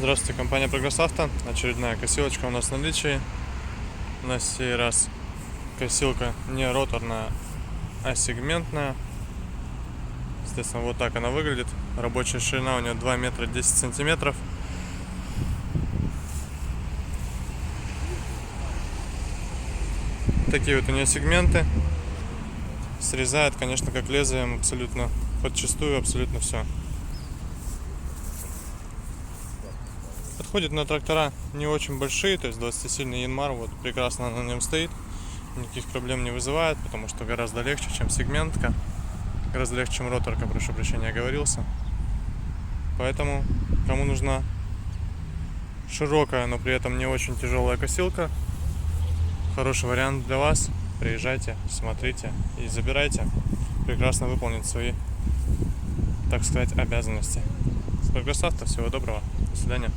Здравствуйте, компания Прогресс Авто. Очередная косилочка у нас в наличии. На сей раз косилка не роторная, а сегментная. Естественно, вот так она выглядит. Рабочая ширина у нее 2 метра 10 сантиметров. Такие вот у нее сегменты. Срезает, конечно, как лезвием абсолютно подчистую, абсолютно все. Подходит на трактора не очень большие, то есть 20-сильный Янмар, вот прекрасно на нем стоит, никаких проблем не вызывает, потому что гораздо легче, чем сегментка, гораздо легче, чем роторка, прошу прощения, оговорился. Поэтому, кому нужна широкая, но при этом не очень тяжелая косилка, хороший вариант для вас. Приезжайте, смотрите и забирайте. Прекрасно выполнит свои, так сказать, обязанности. С Прогресс Авто, всего доброго, до свидания.